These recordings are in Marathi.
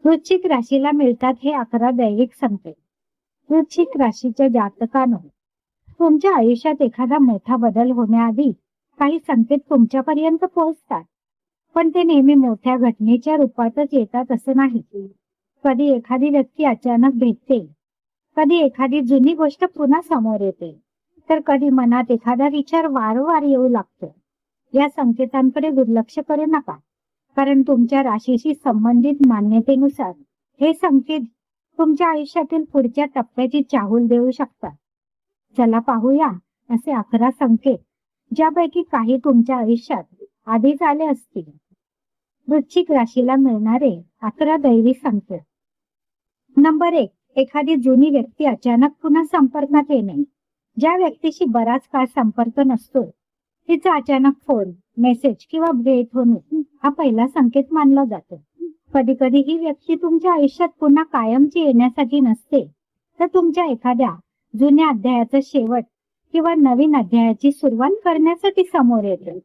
वृश्चिक राशीला मिळतात हे 11 दैविक संकेत. वृश्चिक राशीच्या जातकांनो, तुमच्या आयुष्यात एखादा मोठा बदल होण्याआधी काही संकेत तुमच्यापर्यंत पोहोचतात, पण ते नेहमी मोठ्या घटनेच्या रूपातच येतात असं नाही. कधी एखादी व्यक्ती अचानक भेटते, कधी एखादी जुनी गोष्ट पुन्हा समोर येते, तर कधी मनात एखादा विचार वारंवार येऊ लागतो. या संकेतांकडे दुर्लक्ष करू नका, कारण तुमच्या राशीशी संबंधित मान्यतेनुसार हे संकेत तुमच्या आयुष्यातील पुढच्या टप्प्याची चाहूल देऊ शकतात. चला पाहूया असे 11 संकेत, ज्यापैकी काही तुमच्या आयुष्यात आधीच आले असतील. वृश्चिक राशीला मिळणारे 11 दैवी संकेत. नंबर 1. एखादी जुनी व्यक्ती अचानक पुन्हा संपर्कात येणे. ज्या व्यक्तीशी बराच काळ संपर्क नसतो, तिचा अचानक फोन, मेसेज किंवा भेट होणे हा पहिला संकेत मानला जातो. कधी कधी ही व्यक्ती तुमच्या आयुष्यात पुन्हा कायमची येण्यासाठी नसते, तर तुमच्या एखाद्या जुन्या अध्यायाचा शेवट किंवा नवीन अध्यायाची सुरुवात करण्यासाठी समोर येते.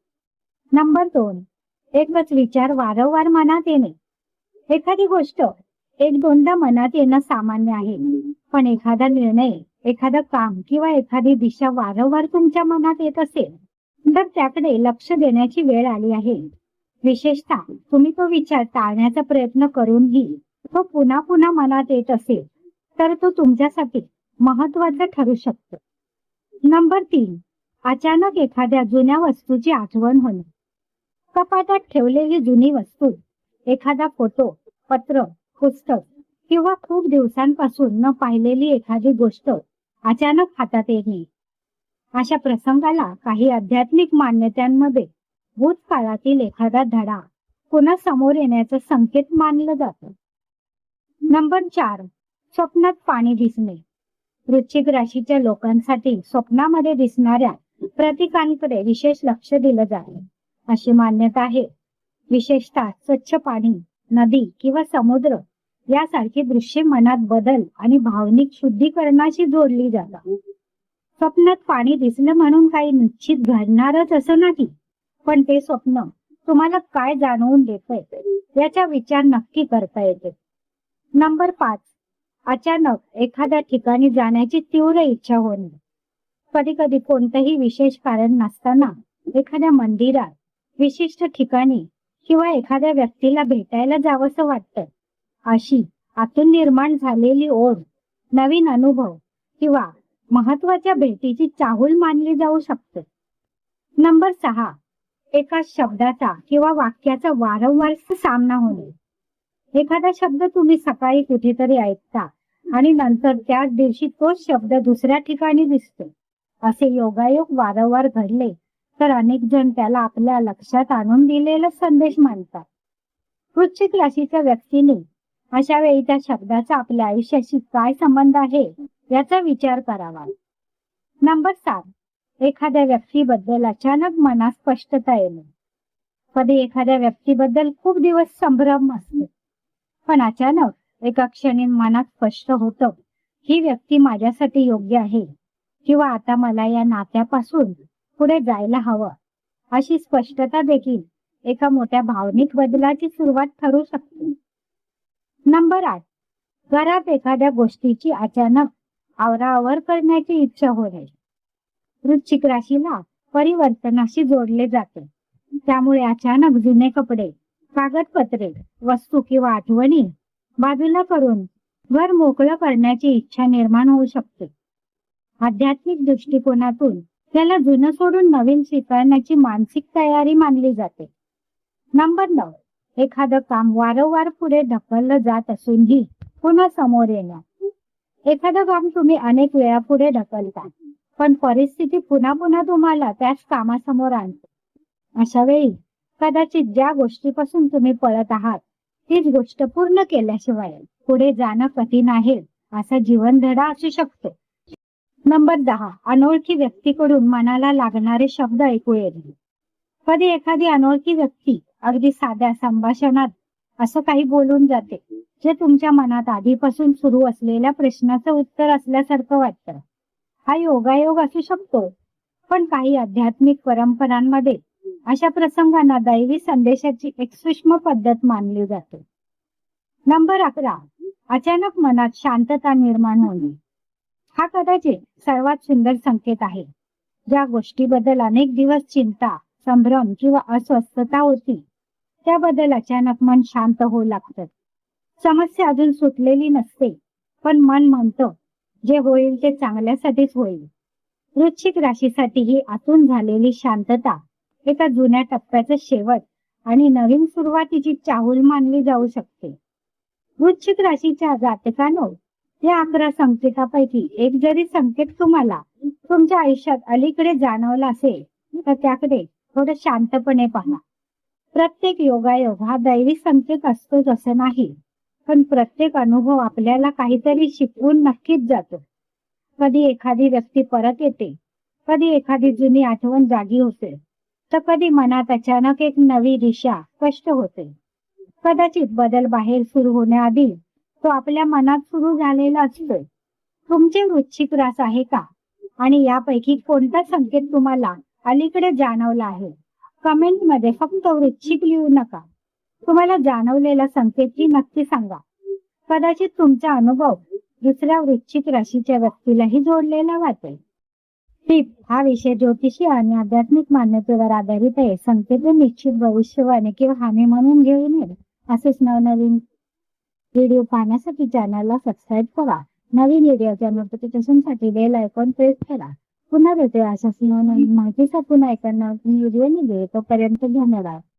नंबर 2. एकच विचार वारंवार मनात येणे. एखादी गोष्ट एक दोनदा मनात येणं सामान्य आहे, पण एखादा निर्णय, एखादं काम किंवा एखादी दिशा वारंवार तुमच्या मनात येत असेल, तर त्याकडे लक्ष देण्याची वेळ आली आहे. विशेषतः तुम्ही तो विचार टाळण्याचा प्रयत्न करूनही तो पुन्हा पुन्हा मनात येत असेल, तर तो तुमच्यासाठी महत्वाचा ठरू शकतो. नंबर 3. अचानक एखाद्या जुन्या वस्तूची आठवण होणे. कपाटात ठेवलेली जुनी वस्तू, एखादा फोटो, पत्र, पुस्तक किंवा खूप दिवसांपासून न पाहिलेली एखादी गोष्ट अचानक हातात येणे. अशा प्रसंगाला काही आध्यात्मिक मान्यतांमध्ये भूतकाळातील एखादा धडा पुन्हा समोर येण्याचा संकेत मानलं जातं. नंबर 4. स्वप्नात पाणी दिसणे. वृश्चिक राशीच्या लोकांसाठी स्वप्नामध्ये दिसणाऱ्या प्रतीकांकडे विशेष लक्ष दिलं जाते अशी मान्यता आहे. विशेषतः स्वच्छ पाणी, नदी किंवा समुद्र यासारखी दृश्ये मनात बदल आणि भावनिक शुद्धीकरणाशी जोडली जातात. स्वप्नात पाणी दिसलं म्हणून काही निश्चित घडणारच असं नाही, पण ते स्वप्न तुम्हाला काय जाणवून देतंय याचा विचार नक्की करता येते. नंबर 5. अचानक एखाद्या ठिकाणी जाण्याची तीव्र इच्छा होणे. कधी कधी कोणतंही विशेष कारण नसताना एखाद्या मंदिरात, विशिष्ट ठिकाणी किंवा एखाद्या व्यक्तीला भेटायला जावंसं वाटतं. अशी आतून निर्माण झालेली ओढ नवीन अनुभव किंवा महत्वाच्या भेटीची चाहूल मानली जाऊ शकते. नंबर 6. एका शब्दाचा किंवा वाक्याचा वारंवार सामना होणे. एखादा शब्द तुम्ही सकाळी कुठेतरी ऐकता आणि नंतर त्याच दिवशी तोच शब्द दुसऱ्या ठिकाणी दिसतो. असे योगायोग वारंवार घडले तर अनेक जण त्याला आपल्या लक्षात आणून दिलेला संदेश मानतात. वृश्चिक राशीच्या व्यक्तीने अशा वेळी त्या शब्दाचा आपल्या आयुष्याशी काय संबंध आहे याचा विचार करावा. नंबर 7. एखाद्या व्यक्तीबद्दल अचानक मनात स्पष्टता येणे. कधी एखाद्या व्यक्तीबद्दल खूप दिवस संभ्रम असतो, पण अचानक एका क्षणी मनात स्पष्ट होतं, ही व्यक्ती माझ्यासाठी योग्य आहे किंवा आता मला या नात्यापासून पुढे जायला हवं. अशी स्पष्टता देखील एका मोठ्या भावनिक बदलाची सुरुवात ठरू शकते. नंबर 8. घरात एखाद्या गोष्टीची अचानक आवराआवर करण्याची इच्छा होणे. वृश्चिक राशीला परिवर्तनाशी जोडले जाते, त्यामुळे अचानक जुने कपडे, कागदपत्रे, वस्तू किंवा आठवणी बाजूला करून घर मोकळं करण्याची इच्छा निर्माण होऊ शकते. आध्यात्मिक दृष्टिकोनातून त्याला जुनं सोडून नवीन स्वीकारण्याची मानसिक तयारी मानली जाते. नंबर 9. एखादं काम वारंवार पुढे ढकललं जात असूनही पुन्हा समोर येणं. एखादं काम तुम्ही अनेक वेळा पुढे ढकलता, पण परिस्थिती पुन्हा पुन्हा तुम्हाला त्याच कामासमोर आणते. अशा वेळी कदाचित ज्या गोष्टीपासून तुम्ही पळत आहात तीच गोष्ट पूर्ण केल्याशिवाय पुढे जाणं कठीण आहे असा जीवनधडा असू शकतो. नंबर 10. अनोळखी व्यक्तीकडून मनाला लागणारे शब्द ऐकू येणे. कधी एखादी अनोळखी व्यक्ती अगदी साध्या संभाषणात असं काही बोलून जाते जे तुमच्या मनात आधीपासून सुरू असलेल्या प्रश्नाचं उत्तर असल्यासारखं वाटतं. हा योगायोग असू शकतो, पण काही आध्यात्मिक परंपरांमध्ये अशा प्रसंगांना दैवी संदेशाची एक सूक्ष्म पद्धत मानली जाते. नंबर 11. अचानक मनात शांतता निर्माण होणे. हा कदाचित सर्वात सुंदर संकेत आहे. ज्या गोष्टीबद्दल अनेक दिवस चिंता, संभ्रम किंवा अस्वस्थता होती, त्याबद्दल अचानक मन शांत होऊ लागतं. समस्या अजून सुटलेली नसते, पण मन म्हणतं, जे होईल ते चांगल्यासाठीच होईल. वृश्चिक राशीसाठी ही आतून झालेली शांतता एका जुन्या टप्प्याचं शेवट आणि नवीन सुरुवातीची चाहूल मानली जाऊ शकते. वृश्चिक राशीच्या जातकांनो, या 11 संकेतापैकी एक जरी संकेत तुम्हाला तुमच्या आयुष्यात अलीकडे जाणवला असेल, तर त्याकडे थोडं शांतपणे पहा. प्रत्येक योगायोग हा दैवी संकेत असतोच असं नाही, पण प्रत्येक अनुभव आपल्याला काहीतरी शिकवून नक्कीच जातो. कधी एखादी व्यक्ती परत येते, कधी एखादी जुनी आठवण जागी होते, तर कधी मनात अचानक एक नवी दिशा स्पष्ट होते. कदाचित बदल बाहेर सुरू होण्याआधी तो आपल्या मनात सुरू झालेला असतो. तुमचे वृश्चिक रास आहे का? आणि यापैकी कोणता संकेत तुम्हाला अलीकडे जाणवला आहे? कमेंट मध्ये फक्त वृश्चिक लिहू नका. तुम्हाला जाणवलेला संकेतही नक्की सांगा. कदाचित तुमचा अनुभव दुसऱ्या वृश्चिक राशीच्या व्यक्तीलाही जोडलेला वाटेल. टिप: हा विषय ज्योतिषी आणि आध्यात्मिक मान्यतेवर आधारित आहे. संकेत निश्चित भविष्यवाणी किंवा हानी म्हणून घेऊ नये. असेच नवनवीन व्हिडिओ पाहण्यासाठी चॅनलला सबस्क्राईब करा. नवीन व्हिडिओच्या नोटिफिकेशनसाठी बेल आयकॉन प्रेस करा. पुन्हा भेटूया अशाच नवनवीन माहितीसाठी पुन्हा एका नवीन व्हिडिओ निघेल. तोपर्यंत धन्यवाद.